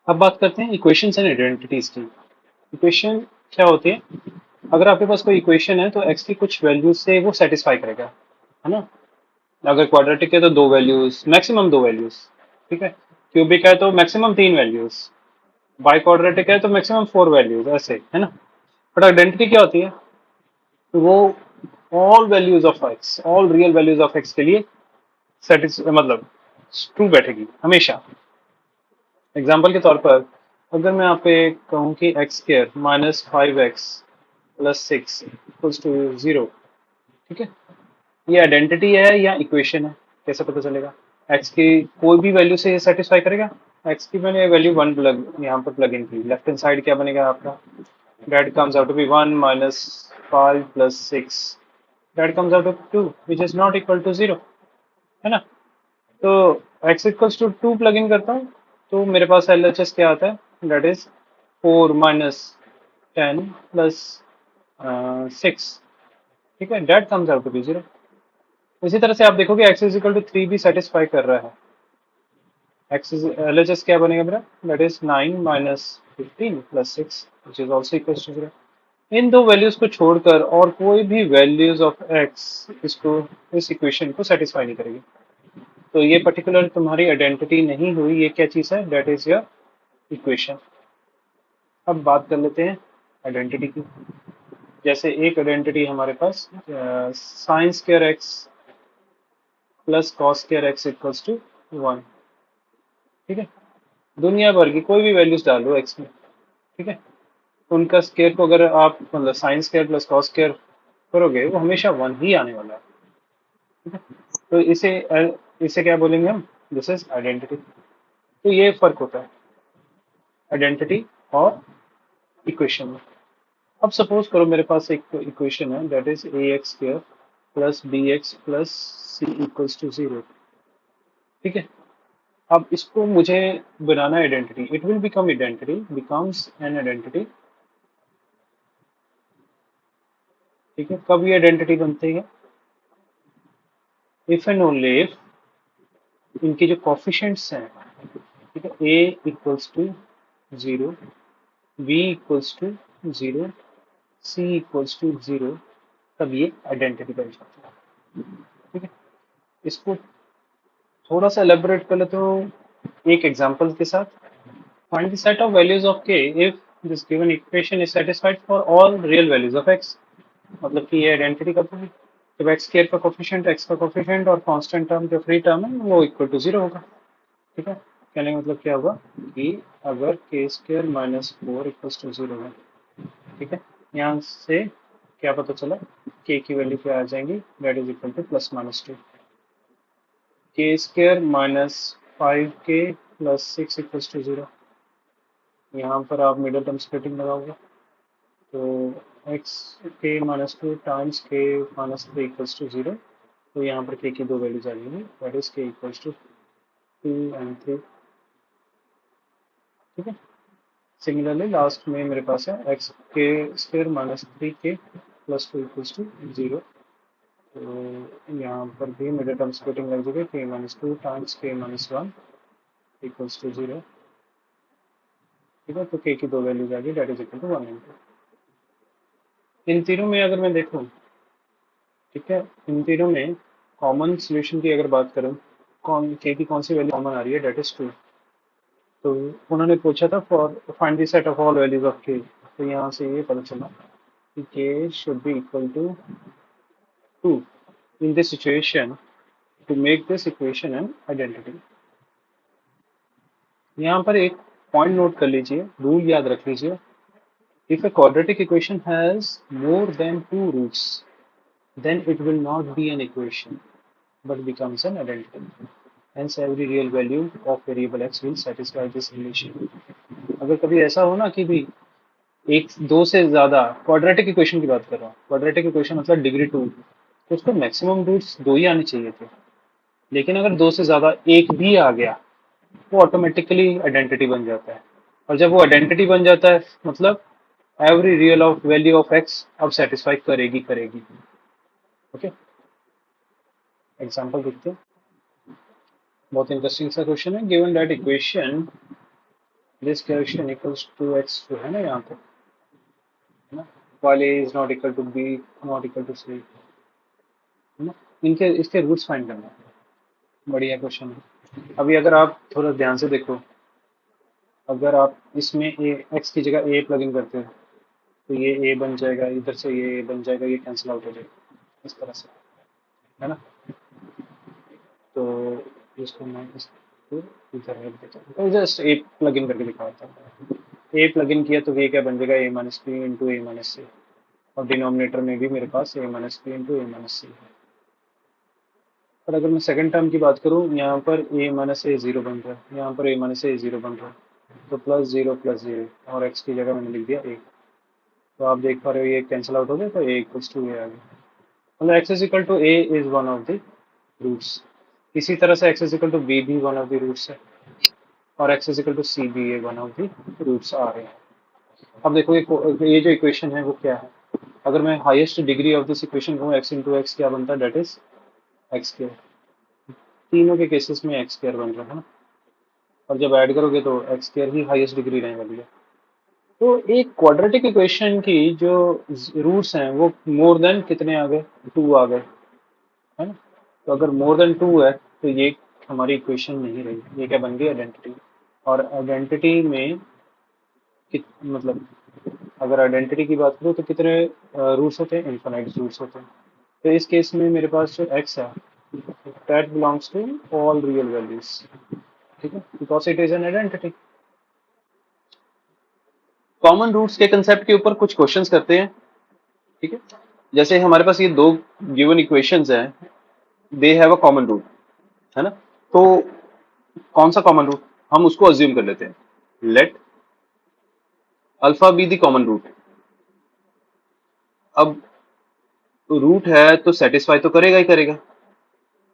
अब बात करते हैं इक्वेशंस एंड आइडेंटिटीज की। इक्वेशन क्या होती है? अगर आपके पास कोई इक्वेशन है तो एक्स की कुछ वैल्यूज से वो सेटिस्फाई करेगा, है ना। अगर क्वाड्रेटिक है तो दो वैल्यूज, मैक्सिमम दो वैल्यूज, ठीक है। क्यूबिक है तो मैक्सिमम तीन वैल्यूज, बाई क्वाड्रेटिक है तो मैक्सिमम फोर वैल्यूज, ऐसे, है ना। बट आइडेंटिटी क्या होती है? वो all values of x, all real values of x के लिए मतलब ट्रू बैठेगी हमेशा। एग्जाम्पल के तौर पर अगर मैं आप पे कहूँ कि x square minus five x plus six equals to zero, ठीक है, ये आइडेंटिटी है या इक्वेशन है? कैसे पता चलेगा? एक्स की कोई भी वैल्यू से ये सेटिस्फाई करेगा। एक्स की मैंने वैल्यू वन प्लग यहाँ पर प्लग इन की, लेफ्ट हैंड साइड क्या बनेगा आपका? That comes out to be one minus five plus six, that comes out to two which is not equal to zero, है ना। तो x equals to two plug in करता हूँ तो मेरे पास एल एच एस क्या आता है? That is four minus ten plus six, ठीक है, that comes out to be zero. इसी तरह से आप देखोगे x is equal to three भी सेटिस्फाई कर रहा है। X is L H S क्या बनेगा मेरा? That is nine minus fifteen plus six which is also equal to zero. इन दो वैल्यूज को छोड़कर और कोई भी वैल्यूज ऑफ एक्स इसको, इस इक्वेशन को सेटिस्फाई नहीं करेगी। तो ये पर्टिकुलर तुम्हारी आइडेंटिटी नहीं हुई, ये क्या चीज है? That is your equation. अब बात कर लेते हैं आइडेंटिटी की। जैसे एक आइडेंटिटी हमारे पास sine square x plus cos square x equals to one, ठीक है। दुनिया भर की कोई भी वैल्यूज डालो एक्स में, ठीक है, उनका स्क्वायर को अगर आप मतलब sine square plus cos square करोगे वो हमेशा वन ही आने वाला है, ठीक है। तो इसे क्या बोलेंगे हम? This is identity. तो ये फर्क होता है आइडेंटिटी और इक्वेशन में। अब सपोज करो मेरे पास एक इक्वेशन है that is a x square plus b x plus c equals to zero, ठीक है। अब इसको मुझे बनाना है identity, it will become identity, becomes an identity, ठीक है। कब ये आइडेंटिटी बनती है? इफ एंड ओनली इफ इनके जो कॉफिशेंट्स हैं, ठीक है, a equals to zero, b equals to zero, c equals to zero, तब ये आइडेंटिटी बन जाती है, ठीक है। इसको थोड़ा सा एलेबोरेट कर लेते हो एक एग्जांपल के साथ। Find the set of values of k if this given equation is satisfied for all real values of x. मतलब कि ये आइडेंटिटी कब होगी? जब एक्स स्क्वायर का कोफिशिएंट, एक्स का कोफिशिएंट और कांस्टेंट टर्म जो फ्री टर्म है वो इक्वल टू जीरो होगा, ठीक है। कहने का मतलब क्या होगा कि अगर k square minus four equal to zero है, ठीक है, यहाँ से क्या पता चला? के की वैल्यू क्या आ जाएंगी? That is equal to plus minus two. K square minus five k plus six equal to zero. यहाँ पर आप मिडिल टर्म स्प्लिटिंग लगाओगे तो x k minus two times k minus three equals to zero. तो यहाँ पर k की दो वैल्यूज आ जाएंगी, that is k equals to two and three, ठीक है। सिमिलरली लास्ट में मेरे पास है x k square minus three k plus two equals to zero. तो यहाँ पर भी मिडिल टर्म स्प्लिटिंग लग जाएगी, k minus two times k minus one equals to zero, ठीक है। तो के की दो वैल्यूज आ गई, that is equal to one and two. इन तीनों में अगर मैं देखूँ, ठीक है, इन तीनों में कॉमन सोल्यूशन की अगर बात करूँ, कौन के की कौन सी वैल्यू कॉमन आ रही है? That is two. तो उन्होंने पूछा था for find the set of all values of k, तो यहाँ से ये पता चला कि k should be equal to two in this situation to make this equation an identity. यहाँ पर एक पॉइंट नोट कर लीजिए, रूल याद रख लीजिए। If a quadratic equation has more than two roots, then it will not be an equation but becomes an identity. Hence, every real value of variable x will satisfy this relation. अगर कभी ऐसा हो ना कि भी एक दो से ज्यादा, क्वाड्रेटिक इक्वेशन की बात कर रहा हूँ, क्वाड्रेटिक इक्वेशन मतलब डिग्री टू, तो उसको मैक्सिमम रूट्स दो ही आने चाहिए थे। लेकिन अगर दो से ज्यादा एक भी आ गया वो ऑटोमेटिकली आइडेंटिटी बन जाता है। और जब वो आइडेंटिटी बन जाता है मतलब every real of value of x अब सेटिस्फाई करेगी करेगी, ओके। एग्जांपल देखते हैं, बहुत इंटरेस्टिंग सा क्वेश्चन है। Given that equation this question equals to x जो है ना यहाँ पे, है ना, while a is not equal to b not equal to c, है ना, इनके इसके रूट्स फाइंड करना है। बढ़िया क्वेश्चन है। अभी अगर आप थोड़ा ध्यान से देखो, अगर आप इसमें ए एक्स की जगह ए प्लग इन करते हो तो ये ए बन जाएगा, इधर से ये ए बन जाएगा, ये कैंसिल आउट हो जाएगा इस तरह से, है ना। तो इसको मैं इसको इधर रख देता हूँ, तो जस्ट ए प्लग इन करके दिखाता हूँ। ए प्लग इन किया तो ये क्या बन जाएगा, ए माइनस पी इंटू ए माइनस सी, और डिनोमिनेटर में भी मेरे पास ए माइनस पी इंटू ए माइनस सी है। पर अगर मैं सेकंड टर्म की बात करूँ, यहाँ पर ए माइनस ए जीरो बन रहा है, यहाँ पर ए माइनस ए जीरो बन रहा है, तो प्लस जीरो और एक्स की जगह मैंने लिख दिया ए। तो आप देख पा रहे हो ये कैंसिल आउट हो गया, तो ए इक्वल्स टू ए आ गया। मतलब x is equal to a is one of the roots. इसी तरह से x is equal to b भी वन ऑफ द रूट्स है, और x is equal to c भी ये वन ऑफ द रूट्स आ रहे हैं। अब देखो ये जो इक्वेशन है वो क्या है, अगर मैं highest degree of this equation कहूँ, एक्स इंटू एक्स क्या बनता है, डेट इज एक्स स्क्वायर। तीनों के केसेस में एक्स स्क्वायर बन रहा है ना, और जब ऐड करोगे तो एक्स स्क्वायर ही हाईएस्ट डिग्री रहने वाली है। तो एक क्वाड्रेटिक इक्वेशन की जो रूट्स हैं वो मोर देन कितने आ गए, टू आ गए, है ना। तो अगर मोर देन टू है तो ये हमारी इक्वेशन नहीं रही, ये क्या बन गई, आइडेंटिटी। और आइडेंटिटी में मतलब अगर आइडेंटिटी की बात करूँ तो कितने रूट्स होते हैं, इनफाइनाइट रूट्स होते हैं। तो इस केस में मेरे पास जो x है that belongs to all real values, ठीक है, because it is an identity. Common roots के कंसेप्ट के ऊपर कुछ क्वेश्चंस करते हैं, ठीक है। जैसे हमारे पास ये दो गिवन इक्वेशंस हैं, they have a common root, है ना। तो कौन सा कॉमन रूट, हम उसको अज्यूम कर लेते हैं, let alpha be the common root. अब रूट है तो सेटिस्फाई तो करेगा ही करेगा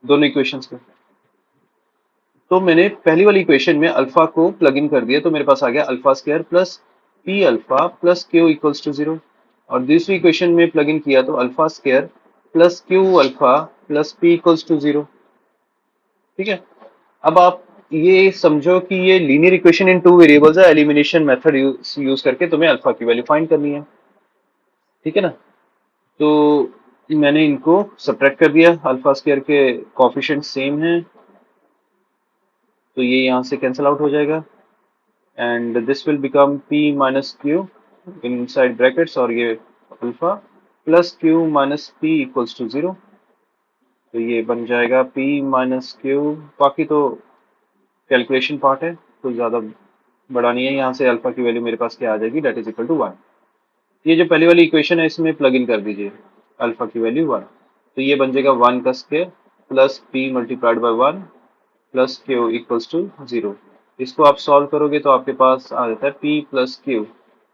दोनों इक्वेशंस को। तो मैंने पहली वाली इक्वेशन में अल्फा को प्लग इन कर दिया, तो मेरे पास आ गया alpha square plus p alpha plus q equals to zero. और दूसरी इक्वेशन में प्लग इन किया तो alpha square plus q alpha plus p equals to zero, ठीक है। अब आप ये समझो कि ये linear equation in two variables है, एलिमिनेशन मेथड यूज करके तुम्हें अल्फा की वैल्यू फाइंड करनी है, ठीक है ना। तो मैंने इनको सब्ट्रैक्ट कर दिया, अल्फा स्क्वायर के कोफिशिएंट सेम हैं, तो ये यहाँ से कैंसिल आउट हो जाएगा, and this will become p minus q inside brackets, और ये alpha plus q minus p equals to zero. तो ये बन जाएगा p माइनस क्यू, बाकी तो कैलकुलेशन पार्ट है, कुछ ज़्यादा बड़ा नहीं है। यहाँ से अल्फा की वैल्यू मेरे पास क्या आ जाएगी, that is equal to one. ये जो पहली वाली इक्वेशन है इसमें प्लग इन कर दीजिए अल्फा की वैल्यू वन, तो ये बन जाएगा वन का square plus p multiplied by one plus q equals to zero. इसको आप सॉल्व करोगे तो आपके पास आ जाता है p plus q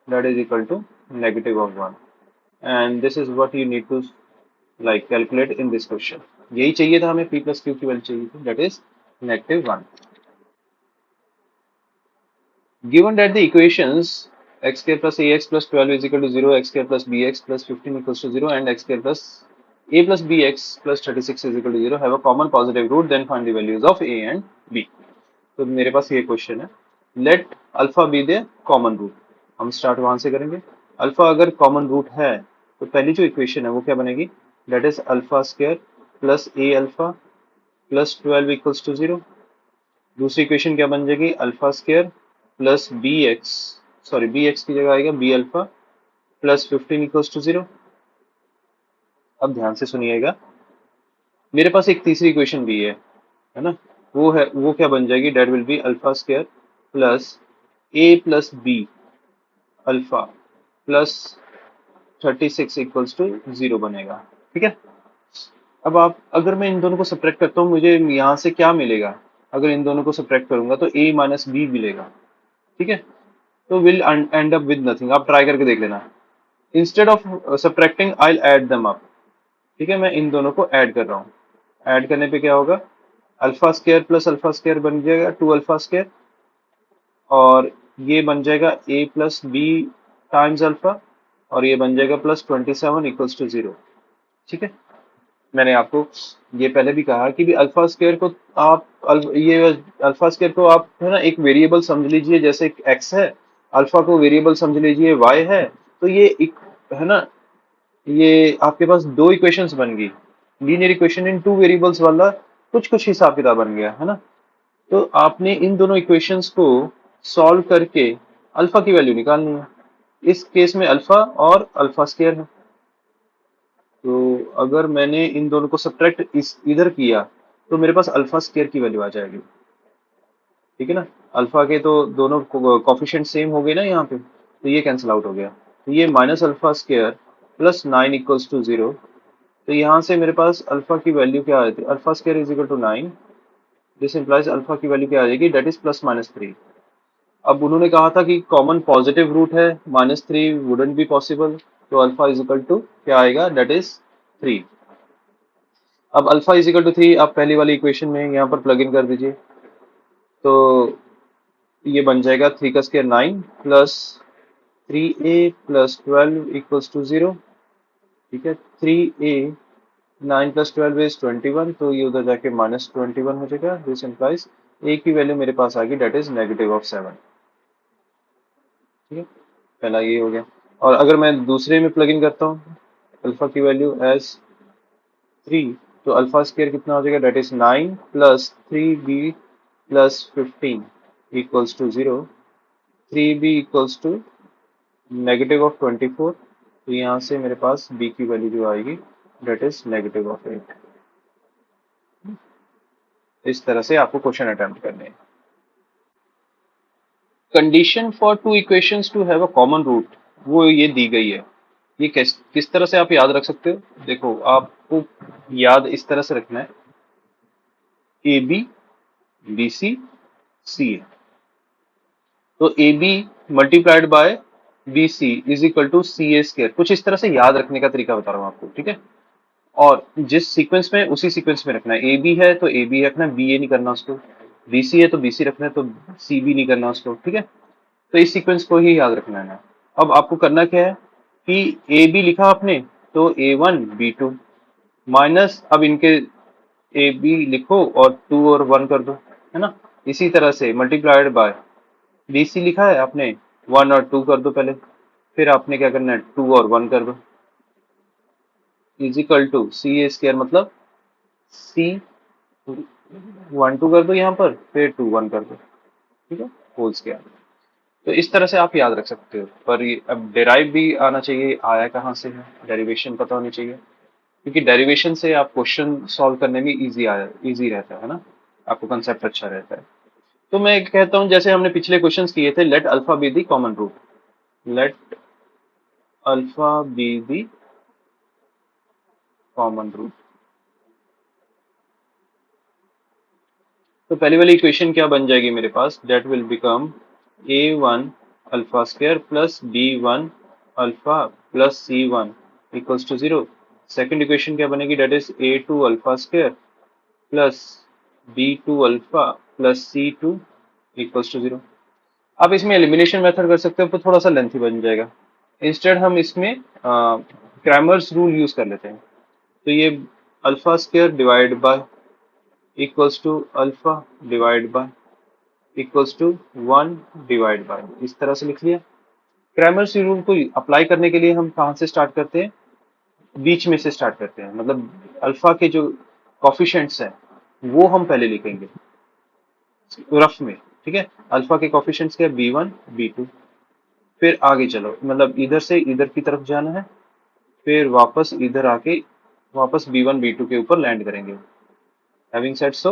that is equal to negative of one, and this is what you need to like calculate in this question. यही चाहिए था हमें, p प्लस क्यू की वैल्यू चाहिए थी, that is negative one. Given that the equations x square plus ax plus 12 is equal to 0, x square plus bx plus 15 equals to 0, and x square plus a plus bx plus 36 is equal to 0 have a common positive root, then find the values of a and b. तो मेरे पास ये question है, let alpha be the common root. हम start वहां से करेंगे। Alpha अगर common root है तो पहली जो इक्वेशन है वो क्या बनेगी, that is alpha square plus a alpha plus 12 equals to 0। दूसरी इक्वेशन क्या बन जाएगी, alpha square plus b x, sorry b x की जगह आएगा b alpha plus 15 equals to 0। अब ध्यान से सुनिएगा, मेरे पास एक तीसरी इक्वेशन भी है ना, वो क्या बन जाएगी, that will be alpha square plus a plus b alpha plus 36 equals to 0 बनेगा, ठीक है। अब आप अगर मैं इन दोनों को सब्ट्रैक्ट करता हूँ, मुझे यहाँ से क्या मिलेगा, अगर इन दोनों को सब्ट्रैक्ट करूंगा तो a माइनस बी मिलेगा, ठीक है। तो will and up with nothing, आप ट्राई करके देख लेना। Instead of subtracting I will add them up, ठीक है। मैं इन दोनों को ऐड कर रहा हूँ, ऐड करने पे क्या होगा, alpha square plus alpha square बन जाएगा टू अल्फा स्क्वायर, और ये बन जाएगा a plus b times alpha, और ये बन जाएगा प्लस 27 इक्वल्स टू 0, ठीक है। मैंने आपको ये पहले भी कहा कि भी अल्फा स्क्वायर को आप ये अल्फा स्क्वायर को आप है ना एक वेरिएबल समझ लीजिए, जैसे एक्स है, अल्फा को वेरिएबल समझ लीजिए वाई है। तो ये एक है ना, ये आपके पास दो इक्वेशंस बन गई, linear equation in two variables वाला कुछ कुछ हिसाब किताब बन गया है ना। तो आपने इन दोनों इक्वेशंस को सॉल्व करके अल्फा की वैल्यू निकालनी है। इस केस में अल्फा और अल्फा स्क्वायर है। तो अगर मैंने इन दोनों को सब्ट्रैक्ट इस इधर किया तो मेरे पास अल्फा स्क्वायर की वैल्यू आ जाएगी। ठीक है ना, अल्फा के तो दोनों कॉफिशिएंट सेम हो गए ना यहाँ पे, तो ये कैंसिल आउट हो गया। तो ये minus alpha square plus 9 equals to 0। तो यहाँ से मेरे पास अल्फा की वैल्यू क्या आ जाती है, alpha square is equal to 9। This implies alpha की वैल्यू क्या आ जाएगी, डेट इज प्लस माइनस 3। अब उन्होंने कहा था कि कॉमन पॉजिटिव रूट है, -3 वुडंट बी पॉसिबल। तो अल्फा इज इक्वल टू क्या आएगा, डेट इज 3। अब अल्फा इज इक्वल टू 3 आप पहली वाली इक्वेशन में यहाँ पर प्लग इन कर दीजिए। तो ये बन जाएगा 3 का square 9 plus 3a plus 12 equals to 0। ठीक है, 3a 9 प्लस 12 इज 21, तो ये उधर जाके -21 हो जाएगा। दिस इंप्लाइज a की वैल्यू मेरे पास आ गई, डेट इज -7। ठीक है, पहला ये हो गया। और अगर मैं दूसरे में प्लग इन करता हूँ अल्फा की वैल्यू एज 3, तो अल्फा स्क्वायर कितना हो जाएगा, that is 9 plus 3b plus 15 equals to 0। 3b equals to -24। तो यहाँ से मेरे पास b की वैल्यू जो आएगी, डेट इज -8। इस तरह से आपको क्वेश्चन अटेम्प्ट करने हैं। Condition for two equations to have a common root, वो ये दी गई है। ये किस तरह से आप याद रख सकते हो, देखो आपको याद इस तरह से रखना है, A B B C c है। तो a b multiplied by b c is equal to c a square, कुछ इस तरह से याद रखने का तरीका बता रहा हूँ आपको। ठीक है, और जिस सीक्वेंस में उसी सीक्वेंस में रखना है। ए बी है तो ए बी रखना, बी ए नहीं करना उसको। बी सी है तो बी सी रखना है, तो सी बी नहीं करना उसको। ठीक है, तो इस सीक्वेंस को ही याद रखना है ना। अब आपको करना क्या है कि ए बी लिखा आपने, तो A1 B2 माइनस, अब इनके ए बी लिखो और 2 और 1 कर दो, है ना। इसी तरह से मल्टीप्लाइड बाय बी सी लिखा है आपने, 1 और 2 कर दो पहले, फिर आपने क्या करना है, 2 और 1 कर दो, is equal to c a square, मतलब सी 1 2 कर दो यहाँ पर, फिर 2 1 कर दो। ठीक है, होल स्क्वायर। तो इस तरह से आप याद रख सकते हो। पर ये अब डेराइव भी आना चाहिए, आया कहाँ से है, डेरिवेशन पता होनी चाहिए, क्योंकि डेरिवेशन से आप क्वेश्चन सॉल्व करने में इजी रहता है ना, आपको कंसेप्ट अच्छा रहता है। तो मैं कहता हूँ जैसे हमने पिछले क्वेश्चंस किए थे, let alpha be the common root, let alpha be the common root. तो पहली वाली इक्वेशन क्या बन जाएगी मेरे पास, that will become a1 alpha square plus b1 alpha plus c1 equals to 0। Second equation क्या बनेगी, that is a2 alpha square plus b2 alpha plus c2 equals to 0। आप इसमें एलिमिनेशन मेथड कर सकते हो, पर थोड़ा सा लेंथी बन जाएगा। इंस्टेड हम इसमें क्रैमर्स रूल यूज कर लेते हैं। तो ये alpha square divide by equals to alpha divide by equals to 1 divide by, इस तरह से लिख लिया। क्रैमर्स रूल को अप्लाई करने के लिए हम कहाँ से स्टार्ट करते हैं, बीच में से स्टार्ट करते हैं, मतलब अल्फा के जो कॉफिशिएंट्स हैं वो हम पहले लिखेंगे रफ में। ठीक है, अल्फा के कॉफिशिएंट्स क्या, b1 b2, फिर आगे चलो, मतलब इधर से इधर की तरफ जाना है, फिर वापस इधर आके वापस b1 b2 के ऊपर लैंड करेंगे। हैविंग सेड सो,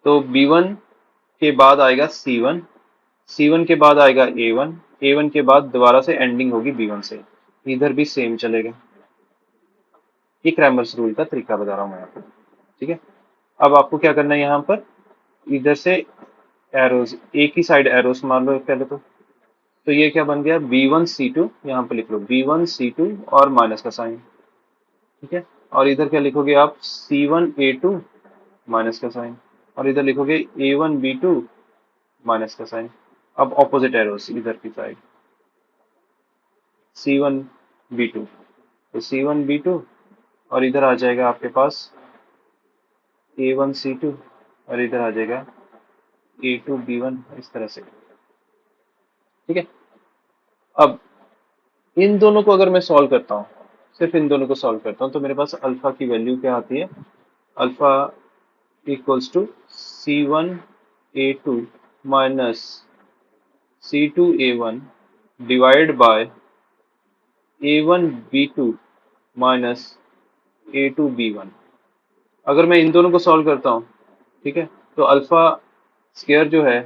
तो b1 के बाद आएगा c1, c1 के बाद आएगा a1, a1 के बाद दोबारा से एंडिंग होगी b1 से, इधर भी सेम चलेगा। ये क्रैमर्स रूल का तरीका बता रहा हूँ मैं आपको। ठीक है, अब आपको क्या करना है, यहाँ पर इधर से एरोज, एक ही साइड एरोस मार लो पहले तो ये क्या बन गया, b1 c2, यहाँ पे लिख लो b1 c2 और माइनस का साइन। ठीक है, और इधर क्या लिखोगे आप, c1 a2 माइनस का साइन, और इधर लिखोगे a1 b2 माइनस का साइन। अब ऑपोजिट एरोस इधर की साइड, c1 b2, तो c1 b2 और इधर आ जाएगा आपके पास A1C2 और इधर आ जाएगा A2B1 इस तरह से। ठीक है, अब इन दोनों को अगर मैं सॉल्व करता हूँ, सिर्फ इन दोनों को सॉल्व करता हूँ, तो मेरे पास अल्फा की वैल्यू क्या आती है, alpha equals to C1A2 minus C2A1 divide by A1B2 minus A2B1। अगर मैं इन दोनों को सॉल्व करता हूँ, ठीक है, तो अल्फा स्क्वायर जो है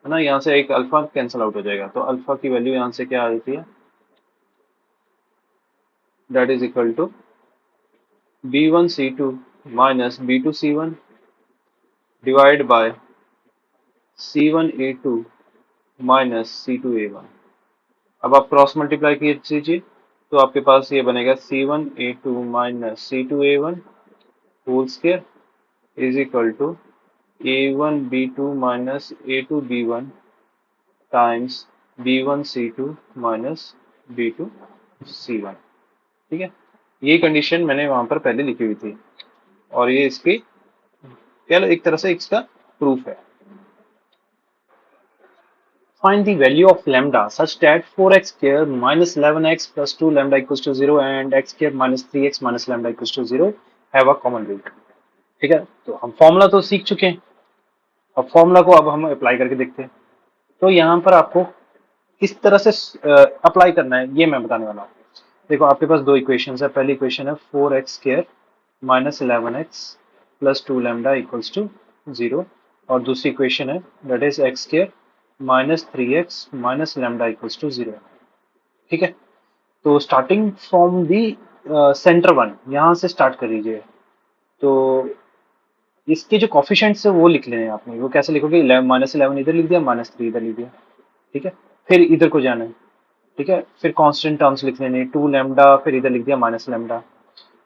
ना, यहाँ से एक अल्फा कैंसिल आउट हो जाएगा, तो अल्फा की वैल्यू यहाँ से क्या आ जाती है, that is equal to B1C2 minus B2C1 divide by C1A2 minus C2A1। अब आप क्रॉस मल्टीप्लाई कीजिए, तो आपके पास ये बनेगा C1A2 minus C2A1 whole square is equal to A1B2 minus A2B1 times B1C2 minus B2C1। ठीक है, ये कंडीशन मैंने वहां पर पहले लिखी हुई थी और ये इसकी क्या एक तरह से इसका प्रूफ है। Find the value of lambda such that 4x square minus 11x plus 2 lambda equals to 0 and x square minus 3x minus lambda equals to 0 have a common root। ठीक है, तो हम फॉर्मूला तो सीख चुके हैं, अब फॉर्मूला को अब हम अप्लाई करके देखते हैं। तो यहाँ पर आपको किस तरह से अप्लाई करना है ये मैं बताने वाला हूँ। देखो, आपके पास दो इक्वेशन है। पहली इक्वेशन है 4x square minus 11x plus 2 lambda equals to 0 और दूसरी इक्वेशन है that is x square minus 3x minus lambda equals to 0। ठीक है, तो starting from the centre one, यहाँ से स्टार्ट कर लीजिए। तो इसके जो कॉफिशेंट्स है वो लिख लेने हैं आपने। वो कैसे लिखोगे, माइनस 11 इधर लिख दिया, माइनस 3 इधर लिख दिया। ठीक है, फिर इधर को जाना है। ठीक है, फिर कांस्टेंट टर्म्स लिख लेने, 2 लैम्डा, फिर इधर लिख दिया माइनस लैम्डा,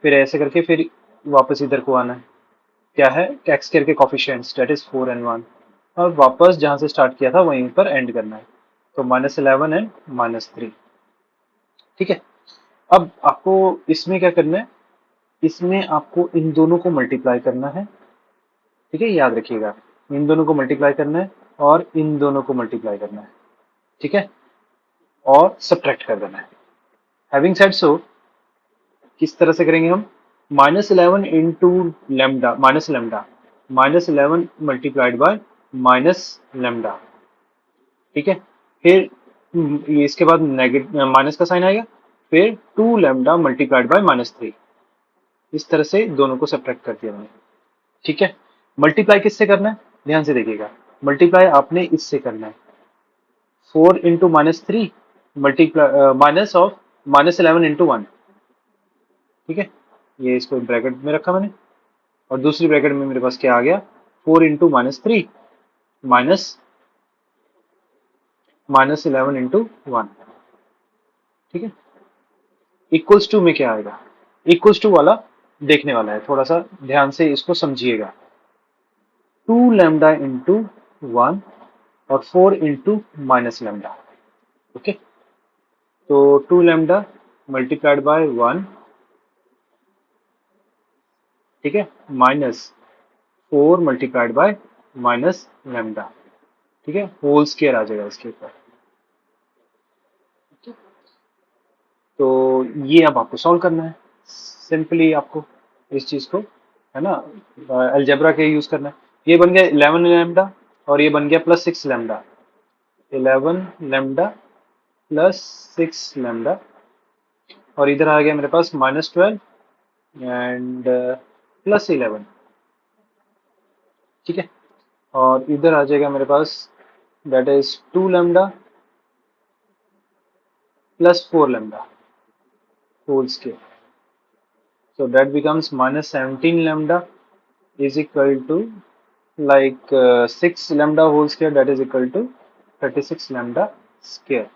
फिर ऐसे करके फिर वापस इधर को आना है। क्या है, एक्स स्क्वायर के कॉफिशिएंट्स दैट इज 4 एंड 1 और वापस जहां से स्टार्ट किया था वहीं पर एंड करना है। तो माइनस 11 एंड माइनस 3। ठीक है, अब आपको इसमें क्या करना है, इसमें आपको इन दोनों को मल्टीप्लाई करना है। ठीक है, याद रखिएगा, इन दोनों को मल्टीप्लाई करना है और इन दोनों को मल्टीप्लाई करना है। ठीक है, और सब्ट्रैक्ट कर देना है। हैविंग सेड सो, किस तरह से करेंगे हम, minus 11 into lambda minus 11 multiplied by minus lambda. ठीक है, फिर ये इसके बाद नेगेटिव माइनस का साइन आएगा, फिर 2 लैम्डा मल्टीप्लाइड बाय माइनस 3। इस तरह से दोनों को सब्ट्रैक्ट कर दिया मैंने। ठीक है, मल्टीप्लाई किससे करना है, ध्यान से देखिएगा। मल्टीप्लाई आपने इससे करना है, 4 into minus 3 multiply minus of minus 11 into 1। ठीक है, ये इसको ब्रैकेट में रखा मैंने और दूसरी ब्रैकेट में मेरे पास क्या आ गया, 4 into minus 3 minus minus 11 into 1। ठीक है, इक्वल्स टू में क्या आएगा, इक्वल्स टू वाला देखने वाला है, थोड़ा सा ध्यान से इसको समझिएगा। 2 लैम्डा इंटू 1 और 4 इंटू माइनस लैम्डा। ओके, तो 2 लैम्डा मल्टीप्लाइड बाय 1, ठीक है, minus 4 multiplied by minus lambda. ठीक है, होल स्क्वायर आ जाएगा इसके ऊपर। तो ये अब आपको सॉल्व करना है, सिंपली आपको इस चीज को, है ना, अलजेब्रा के यूज करना है। ये बन गया 11 लैम्डा और ये बन गया plus 6 lambda, 11 lambda plus 6 lambda और इधर आ गया मेरे पास माइनस 12 एंड प्लस 11। ठीक है, और इधर आ जाएगा मेरे पास that is 2 lambda plus 4 lambda whole square. So that becomes minus 17 lambda is equal to like 6 lambda whole square that is equal to 36 lambda square।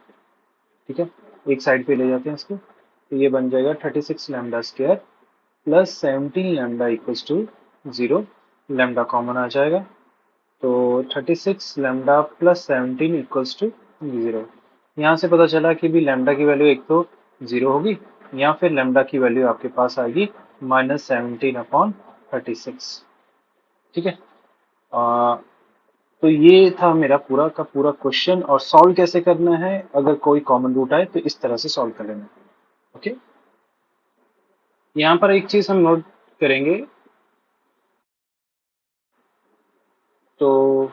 ठीक है, एक साइड पे ले जाते हैं इसको, तो ये बन जाएगा 36 lambda square plus 17 lambda equals to 0। Lambda common आ जाएगा, तो 36 लैम्डा प्लस 17 इक्वल्स टू 0। यहाँ से पता चला कि भी लैम्डा की वैल्यू एक तो 0 होगी या फिर लैम्डा की वैल्यू आपके पास आएगी -17/36। ठीक है। तो ये था मेरा पूरा का पूरा क्वेश्चन, और सॉल्व कैसे करना है, अगर कोई कॉमन रूट आए तो इस तरह से सॉल्व कर लेना है। ओके, यहाँ पर एक चीज हम नोट करेंगे, तो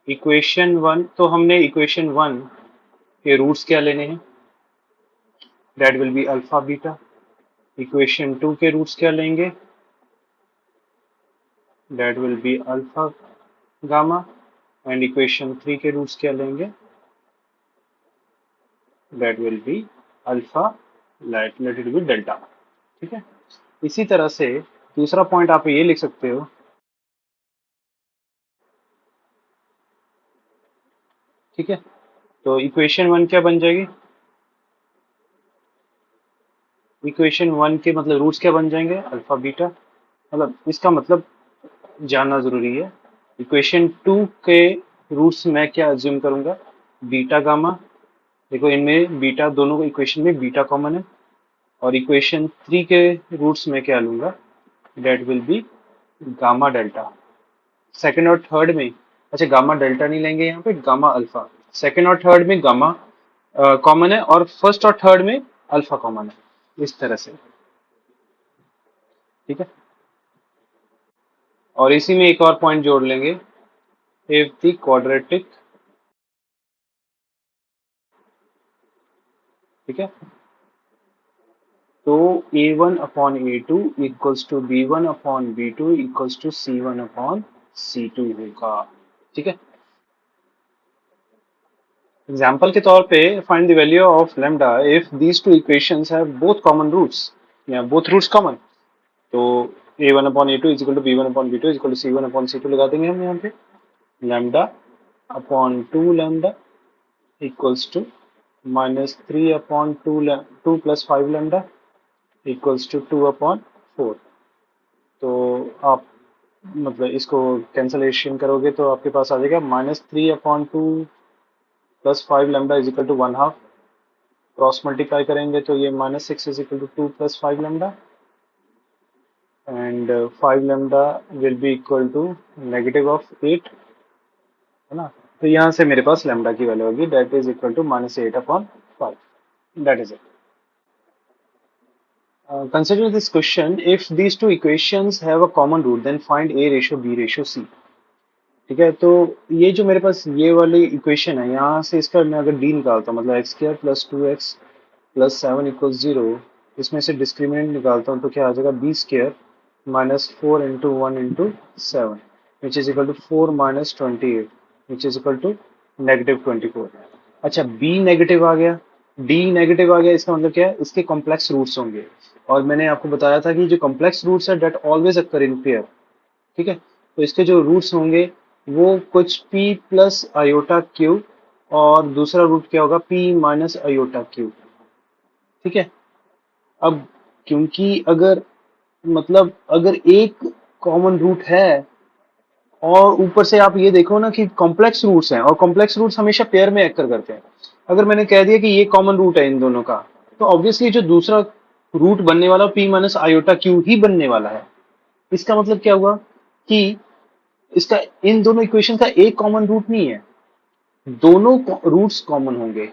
इक्वेशन 1, तो हमने इक्वेशन 1 के रूट्स क्या लेने हैं, that will be alpha beta. Equation 2 के रूट्स क्या लेंगे, that will be alpha gamma. And equation 3 के रूट्स क्या लेंगे, that will be alpha, let it be delta. ठीक है। इसी तरह से दूसरा पॉइंट आप ये लिख सकते हो, ठीक है। तो इक्वेशन 1 क्या बन जाएगी, इक्वेशन 1 के मतलब रूट्स क्या बन जाएंगे, अल्फा बीटा। मतलब इसका मतलब जानना जरूरी है। इक्वेशन 2 के रूट्स मैं क्या अज्यूम करूंगा, बीटा गामा। देखो इनमें बीटा, दोनों इक्वेशन में बीटा कॉमन है। और इक्वेशन 3 के रूट्स में क्या लूंगा, that will be gamma delta. Second और थर्ड में, अच्छा गामा डेल्टा नहीं लेंगे, यहाँ पे गामा अल्फा। सेकंड और थर्ड में गामा कॉमन है, और फर्स्ट और थर्ड में अल्फा कॉमन है, इस तरह से। ठीक है। और इसी में एक और पॉइंट जोड़ लेंगे, इफ द क्वाड्रेटिक, ठीक है, तो a1/a2 equals to b1/b2 equals to c1/c2 होगा। ठीक है। एग्जाम्पल के तौर पे find the value of lambda if these two equations have both common roots, या बोथ रूट्स कॉमन। तो a1/a2 is equal to b1/b2 is equal to c1/c2 लगा देंगे हम यहाँ पे। Lambda upon 2 lambda equals to -3/2 2 plus 5 lambda equals to 2/4। तो आप मतलब इसको कैंसलेशन करोगे तो आपके पास आ जाएगा -3/2 plus 5 lambda is equal to 1/2। Cross multiply करेंगे तो ये -6 is equal to 2 plus 5 lambda, and 5 lambda will be equal to -8, है ना। तो यहाँ से मेरे पास लैम्डा की वैल्यू होगी, that is equal to -8/5। That is it. Consider this question, if these two equations have a common root then find a ratio b ratio c। ठीक है। तो ये जो मेरे पास ये वाली इक्वेशन है, यहाँ से इसका मैं अगर डी निकालता हूँ, मतलब x² plus 2x plus 7 equal 0, इसमें से डिस्क्रिमिनेंट निकालता हूँ तो क्या आ जाएगा, b² -4 into 1 into 7 which is equal to 4 -28 which is equal to -24। अच्छा b नेगेटिव आ गया, d नेगेटिव आ गया, इसका मतलब क्या है, इसके कॉम्प्लेक्स रूट्स होंगे। और मैंने आपको बताया था कि जो कॉम्प्लेक्स रूट्स है that always occur in pair. ठीक है। तो इसके जो रूट्स होंगे वो कुछ p प्लस आयोटा क्यू, और दूसरा रूट क्या होगा, p माइनस आयोटा क्यू। ठीक है। अब क्योंकि अगर मतलब अगर एक कॉमन रूट है, और ऊपर से आप ये देखो ना कि कॉम्प्लेक्स रूट्स हैं, और कॉम्प्लेक्स रूट्स हमेशा पेयर में एक्कर करते हैं। अगर मैंने कह दिया कि ये कॉमन रूट है इन दोनों का, तो ऑब्वियसली जो दूसरा रूट बनने वाला p माइनस आयोटा क्यू ही बनने वाला है। इसका मतलब क्या हुआ कि इसका इन दोनों इक्वेशन का एक कॉमन रूट नहीं है, दोनों रूट्स कॉमन होंगे।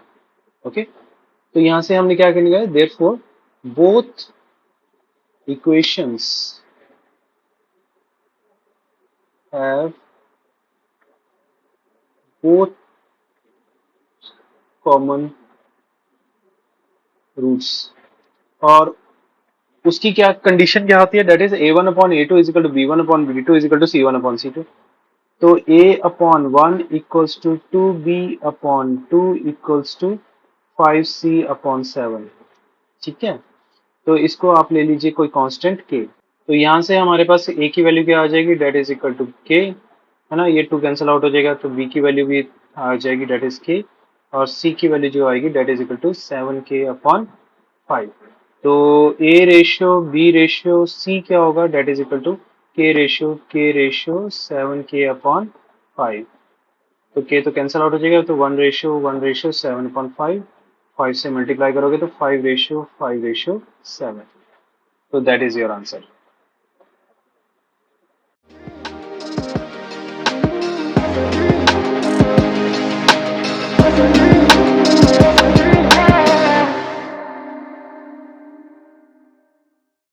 ओके। तो यहां से हमने क्या करने गए, therefore both equations have both common roots. और उसकी क्या कंडीशन क्या होती है, that is a1/a2 is equal to b1/b2 is equal to c1/c2। तो a/1 equals to 2b/2 equals to 5c/7। ठीक है। तो इसको आप ले लीजिए कोई कांस्टेंट k। तो यहाँ से हमारे पास a की वैल्यू क्या आ जाएगी, that is equal to k, है ना। ये 2 कैंसिल आउट हो जाएगा, तो b की वैल्यू भी आ जाएगी, डेट इज k। और c की वैल्यू जो आएगी, that is equal to 7k/5। तो a ratio b ratio c क्या होगा, that is equal to k ratio 7k/5। तो k तो कैंसिल आउट हो जाएगा, तो 1 रेशियो 7/5। 5 से मल्टीप्लाई करोगे तो 5 रेशियो 7। तो दैट इज योर आंसर।